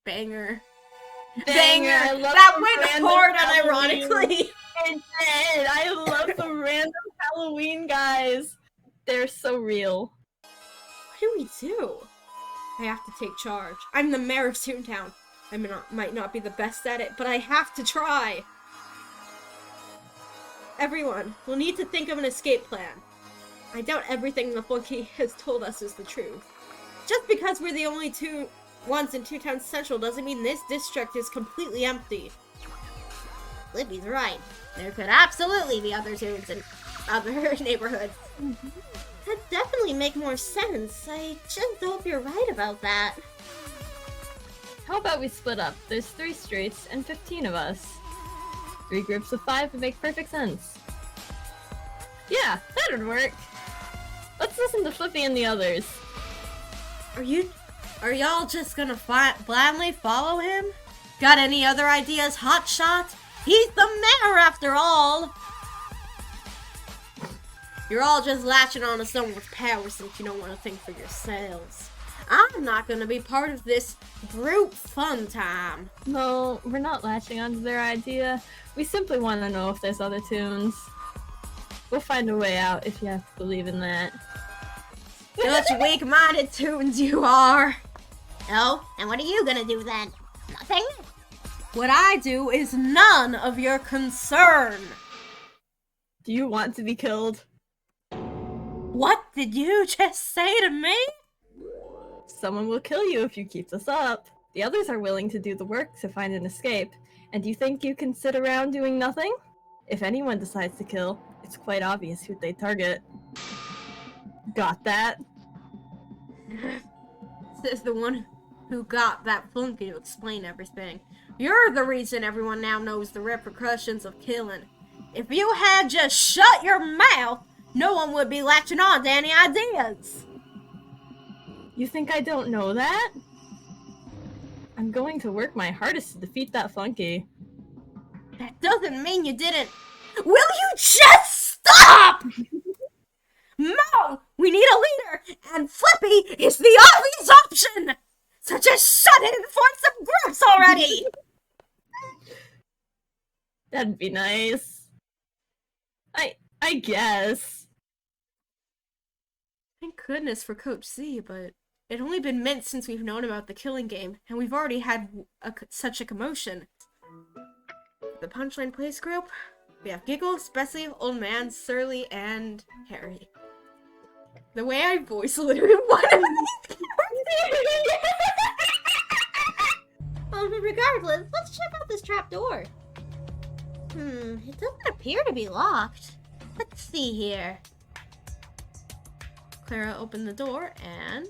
Banger. Banger. I love That the went random hard Halloween. unironically. It did. I love the random Halloween guys. They're so real. What do we do? I have to take charge. I'm the mayor of Toontown. I might not be the best at it, but I have to try. Everyone will need to think of an escape plan. I doubt everything the Flunky has told us is the truth. Just because we're the only two ones in Toontown Central doesn't mean this district is completely empty. Libby's right. There could absolutely be other tunes in other neighborhoods. That'd definitely make more sense. I just hope you're right about that. How about we split up? There's 3 streets and 15 of us. 3 groups of 5 would make perfect sense. Yeah, that'd work. Let's listen to Flippy and the others. Are y'all just gonna blindly follow him? Got any other ideas, hotshot? He's the mayor after all! You're all just latching on to someone's power since you don't want to think for yourselves. I'm not gonna be part of this group fun time. No, we're not latching onto their idea. We simply want to know if there's other tunes. We'll find a way out if you have to believe in that. Such weak-minded tunes you are. Oh, and what are you gonna do then? Nothing? What I do is none of your concern. Do you want to be killed? What did you just say to me? Someone will kill you if you keep this up. The others are willing to do the work to find an escape. And you think you can sit around doing nothing? If anyone decides to kill, it's quite obvious who they target. Got that? Says the one who got that Flunky to explain everything. You're the reason everyone now knows the repercussions of killing. If you had just shut your mouth, no one would be latching on to any ideas. You think I don't know that? I'm going to work my hardest to defeat that Flunky. That doesn't mean you didn't. Will you just stop? No! We need a leader, and Flippy is the obvious option! So just shut it and form some groups already! That'd be nice. I guess. Thank goodness for Coach Z, but it's only been minutes since we've known about the killing game, and we've already had such a commotion. The Punchline Place group, we have Giggles, Bessie, Old Man, Surly, and Harry. The way I voice literally one of these regardless, let's check out this trapdoor. It doesn't appear to be locked. Let's see here. Clara opened the door, and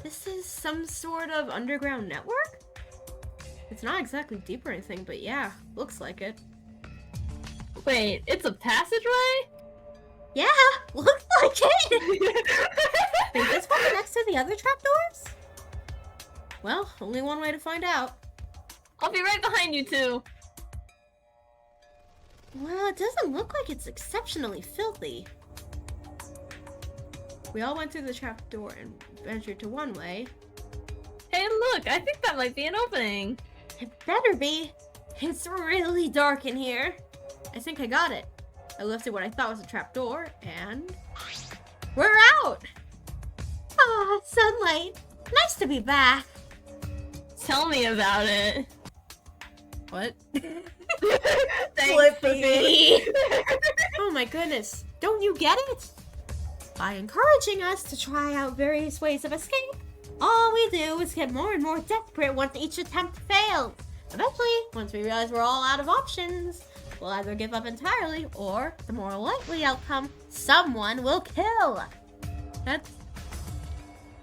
this is some sort of underground network? It's not exactly deep or anything, but yeah, looks like it. Wait, it's a passageway? Yeah, looks like it! Think this one next to the other trapdoors? Well, only one way to find out. I'll be right behind you two. Well, it doesn't look like it's exceptionally filthy. We all went through the trapdoor and ventured to one way. Hey, look, I think that might be an opening. It better be. It's really dark in here. I think I got it. I lifted what I thought was a trapdoor, and we're out! Ah, sunlight. Nice to be back. Tell me about it. What? Thanks, Flippy. Oh my goodness. Don't you get it? By encouraging us to try out various ways of escape, all we do is get more and more desperate once each attempt fails. Eventually, once we realize we're all out of options, we'll either give up entirely, or, the more likely outcome, someone will kill. That's...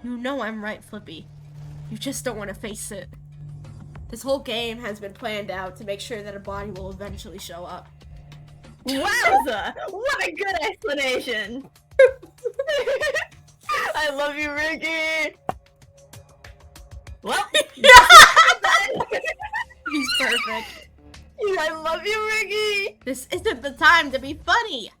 You know I'm right, Flippy. You just don't want to face it. This whole game has been planned out to make sure that a body will eventually show up. Wowza! What a good explanation! I love you, Ricky! Well, he's perfect. I love you, Ricky! This isn't the time to be funny.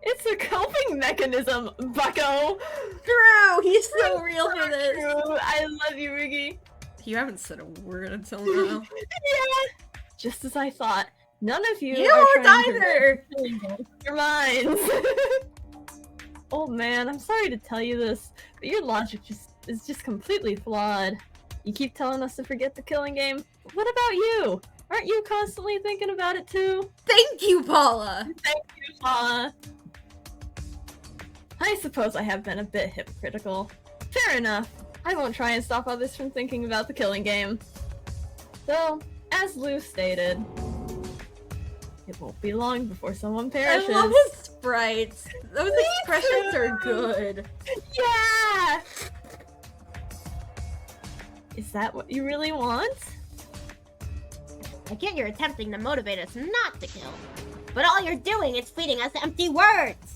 It's a coping mechanism, bucko! Drew, he's so real for this. True. I love you, Riggy. You haven't said a word until now. Yeah! Just as I thought, none of you You are don't trying either! to really go with your minds. Oh man, I'm sorry to tell you this, but your logic is just completely flawed. You keep telling us to forget the killing game, but what about you? Aren't you constantly thinking about it too? Thank you, Paula! Thank you, Paula. I suppose I have been a bit hypocritical. Fair enough. I won't try and stop others from thinking about the killing game. Though, as Lou stated, it won't be long before someone perishes. I love his sprites. Those expressions are good. Yeah! Is that what you really want? I get you're attempting to motivate us not to kill, but all you're doing is feeding us empty words.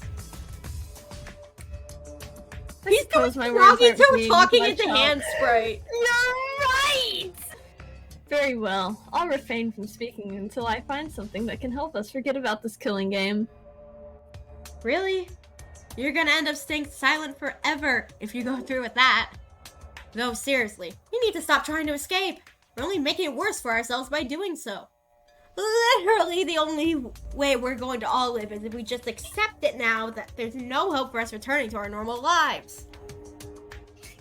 He's doing Froggy Toe talking into hand sprite. You're right! Very well. I'll refrain from speaking until I find something that can help us forget about this killing game. Really? You're gonna end up staying silent forever if you go through with that. No, seriously, you need to stop trying to escape. We're only making it worse for ourselves by doing so. Literally, the only way we're going to all live is if we just accept it now that there's no hope for us returning to our normal lives.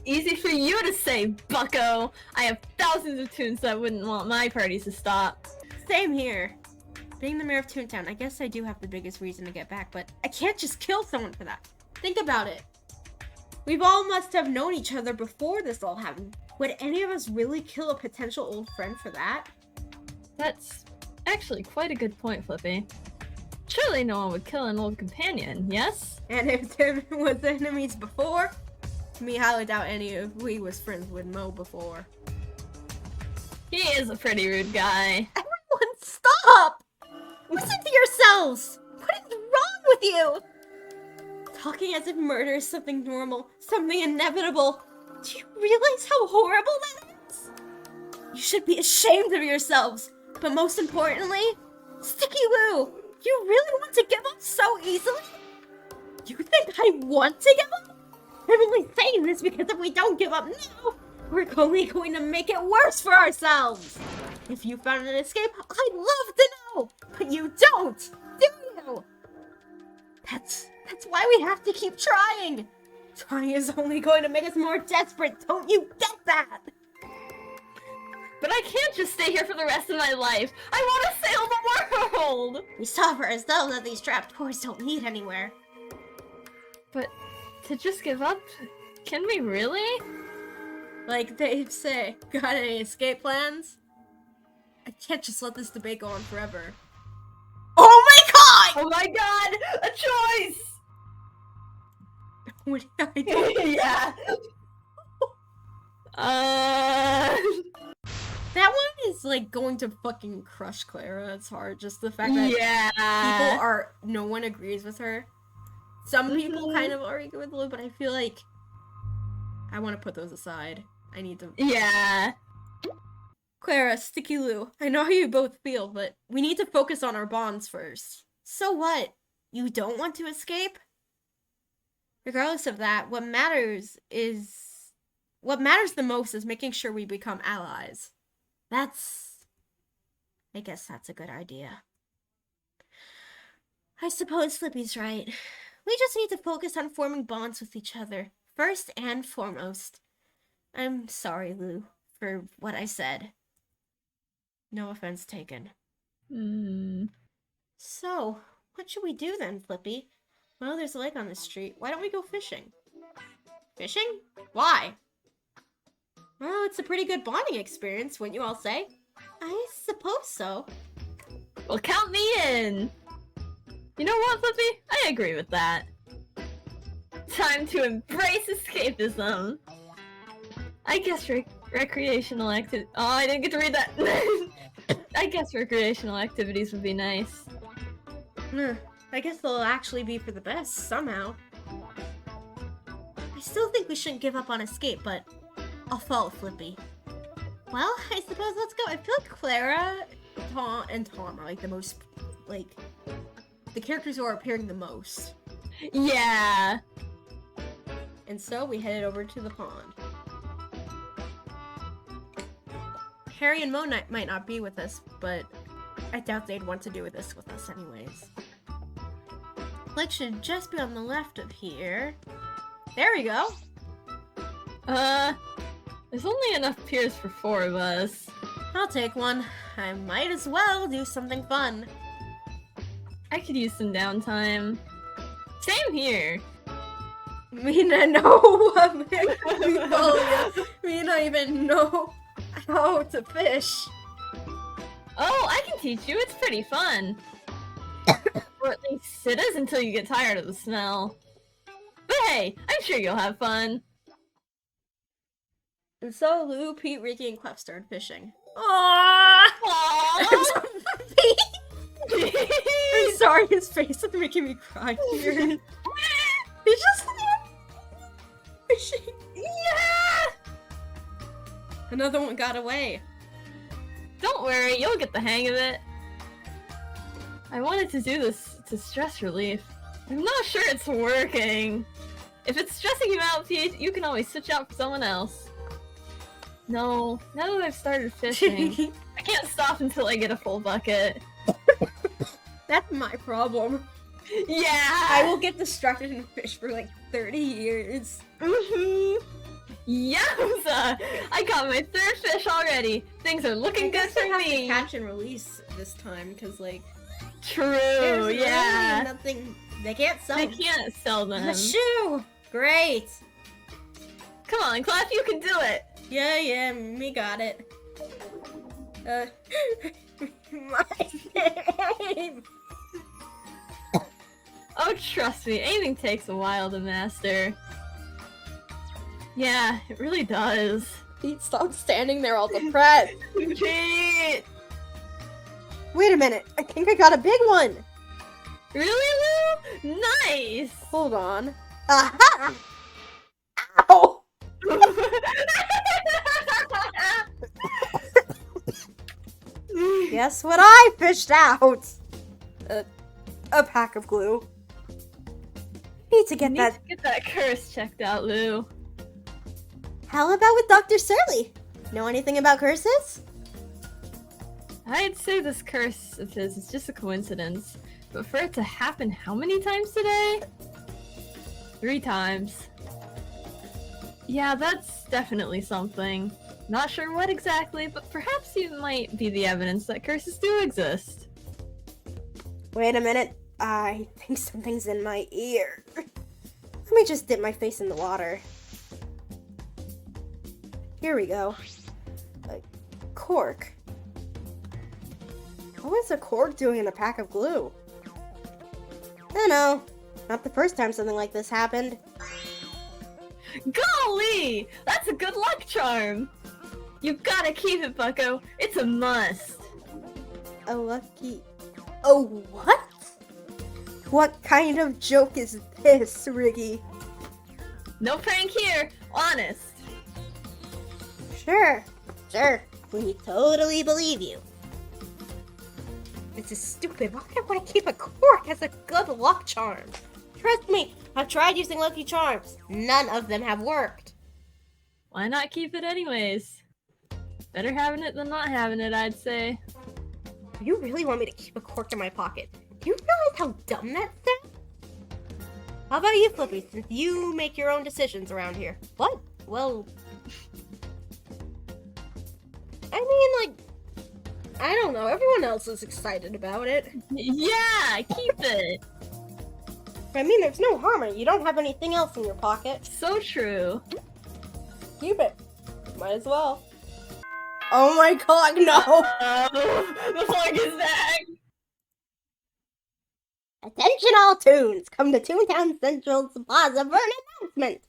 Easy for you to say, bucko! I have thousands of toons that wouldn't want my parties to stop. Same here. Being the mayor of Toontown, I guess I do have the biggest reason to get back, but I can't just kill someone for that. Think about it. We've all must have known each other before this all happened. Would any of us really kill a potential old friend for that? That's actually quite a good point, Flippy. Surely no one would kill an old companion, yes? And if there was enemies before, me highly doubt any of we was friends with Mo before. He is a pretty rude guy. Everyone stop! Listen to yourselves! What is wrong with you? Talking as if murder is something normal, something inevitable. Do you realize how horrible that is? You should be ashamed of yourselves. But most importantly, Sticky Lou, you really want to give up so easily? You think I want to give up? I'm only saying this because if we don't give up now, we're only going to make it worse for ourselves. If you found an escape, I'd love to know, but you don't, do you? That's why we have to keep trying. Trying is only going to make us more desperate, don't you get that? But I can't just stay here for the rest of my life. I want to sail the world! We saw for ourselves that these trapped toys don't lead anywhere. But to just give up? Can we really? Like they say, got any escape plans? I can't just let this debate go on forever. Oh my god! Oh my god! A choice! What did I do? Yeah. That one is like going to fucking crush Clara. It's hard. Just the fact that people are, no one agrees with her. Some people kind of argue with Lou, but I feel like I want to put those aside. I need to. Yeah. Clara, Sticky Lou, I know how you both feel, but we need to focus on our bonds first. So what? You don't want to escape? Regardless of that, what matters the most is making sure we become allies. I guess that's a good idea. I suppose Flippy's right. We just need to focus on forming bonds with each other, first and foremost. I'm sorry, Lou, for what I said. No offense taken. So, what should we do then, Flippy? Well, there's a lake on the street. Why don't we go fishing? Fishing? Why? Well, it's a pretty good bonding experience, wouldn't you all say? I suppose so. Well, count me in! You know what, Flippy? I agree with that. Time to embrace escapism! I guess recreational activities. Oh, I didn't get to read that! I guess recreational activities would be nice. I guess they'll actually be for the best, somehow. I still think we shouldn't give up on escape, but I'll follow Flippy. Well, I suppose let's go. I feel like Clara, Tom, and Tom are like the most, like, the characters who are appearing the most. Yeah. And so we headed over to the pond. Harry and Mo might not be with us, but I doubt they'd want to do this with us anyways. Lake should just be on the left of here. There we go. There's only enough piers for 4 of us. I'll take one. I might as well do something fun. I could use some downtime. Same here. Me not know. Me not even know how to fish. Oh, I can teach you. It's pretty fun. Or at least it is until you get tired of the smell. But hey, I'm sure you'll have fun. And so Lou, Pete, Ricky, and Clef started fishing. Aww! I'm sorry, his face is making me cry here. He's just fishing. Yeah! Another one got away. Don't worry, you'll get the hang of it. I wanted to do this to stress relief. I'm not sure it's working. If it's stressing you out, Pete, you can always switch out for someone else. No, now that I've started fishing, I can't stop until I get a full bucket. That's my problem. Yeah! I will get distracted and fish for like 30 years. Mm-hmm. Yowza! I got my 3rd fish already. Things are looking good for me. To catch and release this time, because like. True. There's Yeah. really nothing. They can't sell. They can't sell them. The shoe. Great. Come on, Clef, you can do it. Yeah, me got it. My name. Oh, trust me, aiming takes a while to master. Yeah, it really does. Pete, stop standing there all depressed. Pete! Wait a minute, I think I got a big one. Really, Lou? Nice! Hold on. Aha! Ow! Guess what I fished out? A pack of glue. Need to get that. Get that curse checked out, Lou. How about with Dr. Surly? Know anything about curses? I'd say this curse of his is just a coincidence, but for it to happen how many times today? 3 times. Yeah, that's definitely something. Not sure what exactly, but perhaps you might be the evidence that curses do exist. Wait a minute. I think something's in my ear. Let me just dip my face in the water. Here we go. A cork. What is a cork doing in a pack of glue? I know. Not the first time something like this happened. Golly! That's a good luck charm! You gotta keep it, bucko. It's a must. A lucky... Oh, what? What kind of joke is this, Riggy? No prank here. Honest. Sure. We totally believe you. This is stupid. Why would I want to keep a cork as a good luck charm? Trust me, I've tried using lucky charms. None of them have worked. Why not keep it anyways? Better having it than not having it, I'd say. You really want me to keep a cork in my pocket? Do you realize how dumb that sounds? How about you, Flippy, since you make your own decisions around here? What? Well... I mean, like... I don't know, everyone else is excited about it. Yeah, keep it. I mean, there's no harm in it. You don't have anything else in your pocket. So true. Keep it. Might as well. Oh my god, no! The fog is back! Attention all Toons! Come to Toontown Central's Plaza for an announcement!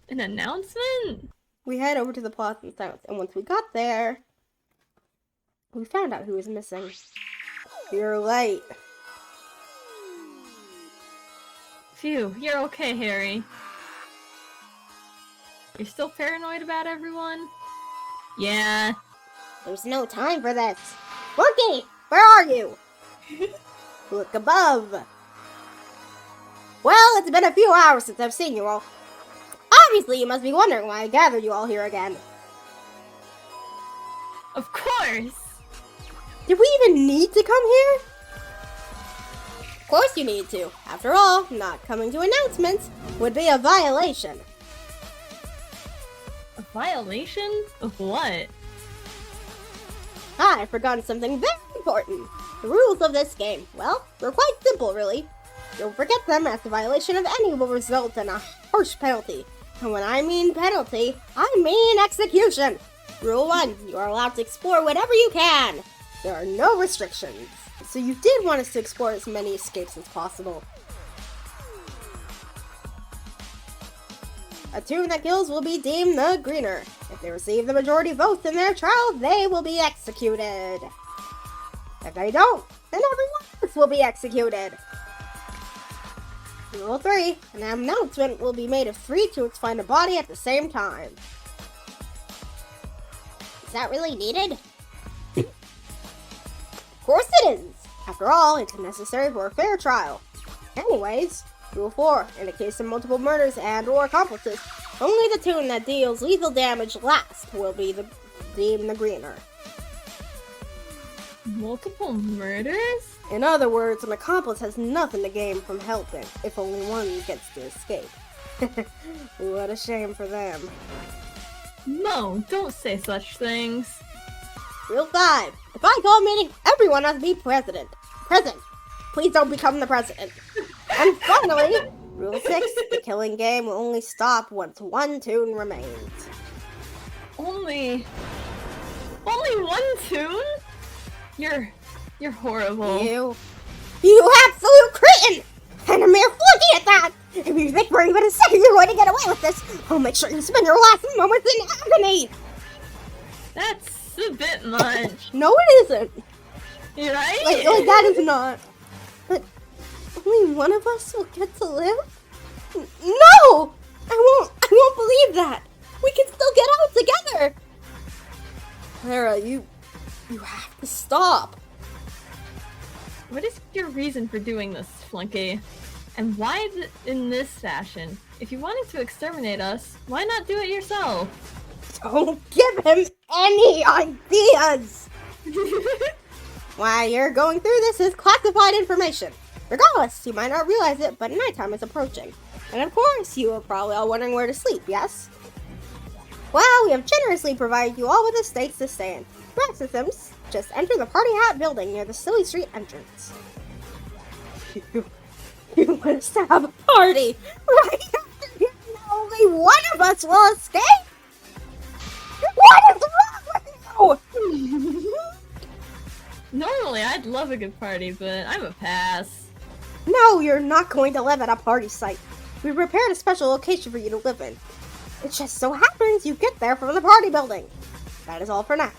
An announcement? We head over to the plaza and once we got there, we found out who was missing. You're late. Phew, you're okay, Harry. You're still paranoid about everyone? Yeah. There's no time for this. Flunky, where are you? Look above. Well, it's been a few hours since I've seen you all. Obviously, you must be wondering why I gathered you all here again. Of course! Did we even need to come here? Of course you need to. After all, not coming to announcements would be a violation. A violation? Of what? I've forgotten something very important. The rules of this game. Well, they're quite simple, really. Don't forget them, as the violation of any will result in a harsh penalty. And when I mean penalty, I mean execution. Rule 1, you are allowed to explore whatever you can. There are no restrictions. So you did want us to explore as many escapes as possible. A toon that kills will be deemed the greener. If they receive the majority votes in their trial, they will be executed. If they don't, then everyone else will be executed. Rule 3, an announcement will be made if 3 toons find a body at the same time. Is that really needed? Of course it is! After all, it's necessary for a fair trial. Anyways, Rule 4, in the case of multiple murders and or accomplices, only the toon that deals lethal damage last will be deemed the greener. Multiple murders? In other words, an accomplice has nothing to gain from helping, if only one gets to escape. What a shame for them. No, don't say such things. Rule 5. If I call a meeting, everyone has to be present. Please don't become the president. And finally, Rule 6. The killing game will only stop once one toon remains. Only one toon? You're horrible. You absolute cretin! And a mere flunky at that! If you think for even a second you're going to get away with this, I'll make sure you spend your last moments in agony! That's a bit much. No, it isn't. You're right? Like, that is not. But only one of us will get to live? No! I won't believe that! We can still get out together! Clara, you have to stop. What is your reason for doing this, Flunky? And why in this fashion? If you wanted to exterminate us, why not do it yourself? Don't give him any ideas! Why you're going through this is classified information. Regardless, you might not realize it, but nighttime is approaching. And of course, you are probably all wondering where to sleep, yes? Well, we have generously provided you all with estates to stay in. Rest systems, just enter the Party Hat building near the Silly Street entrance. You want us to have a party right after you know only one of us will escape? What is wrong with you? Normally, I'd love a good party, but I'm a pass. No, you're not going to live at a party site. We prepared a special location for you to live in. It just so happens you get there from the party building. That is all for now.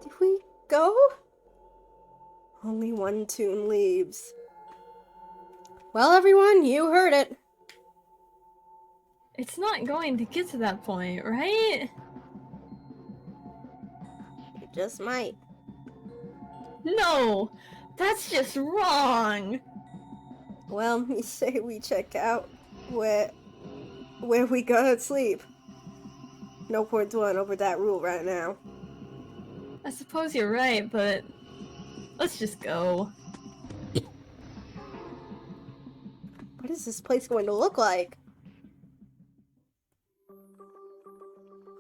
Did we go? Only one toon leaves. Well, everyone, you heard it. It's not going to get to that point, right? It just might. No! That's just wrong! Well, you say we check out where we go to sleep. No point dwelling over that rule right now. I suppose you're right, but let's just go. What is this place going to look like?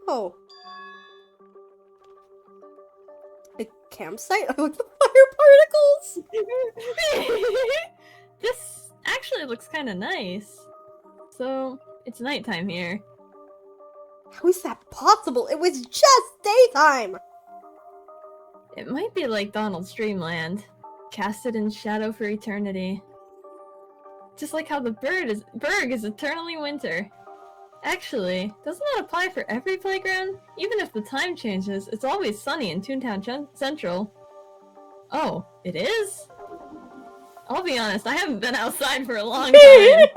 Oh. A campsite with the fire particles? This actually looks kind of nice. So, it's nighttime here. How is that possible? It was just daytime! It might be like Donald's Dreamland, casted in shadow for eternity. Just like how the Berg is eternally winter. Actually, doesn't that apply for every playground? Even if the time changes, it's always sunny in Toontown Central. Oh, it is? I'll be honest, I haven't been outside for a long time.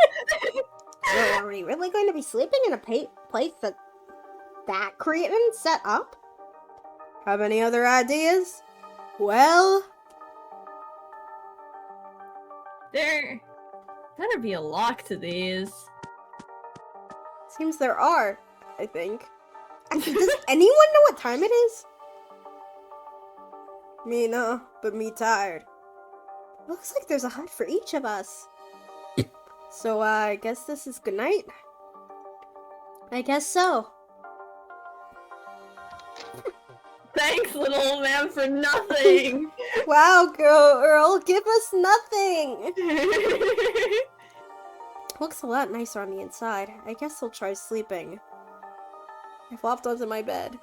So are we really going to be sleeping in a place that created and set up? Have any other ideas? Well, There better be a lock to these. Seems there are, I think. Actually, does anyone know what time it is? Me no, but me tired. Looks like there's a hut for each of us. So, I guess this is good night? I guess so. Thanks, little old man, for nothing! Wow, girl, Earl, give us nothing! Looks a lot nicer on the inside. I guess I'll try sleeping. I flopped onto my bed.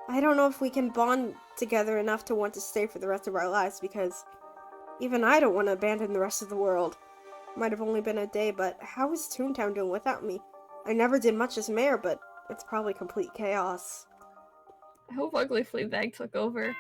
I don't know if we can bond together enough to want to stay for the rest of our lives, because even I don't want to abandon the rest of the world. Might have only been a day, but how is Toontown doing without me? I never did much as mayor, but it's probably complete chaos. I hope Ugly Fleabag took over.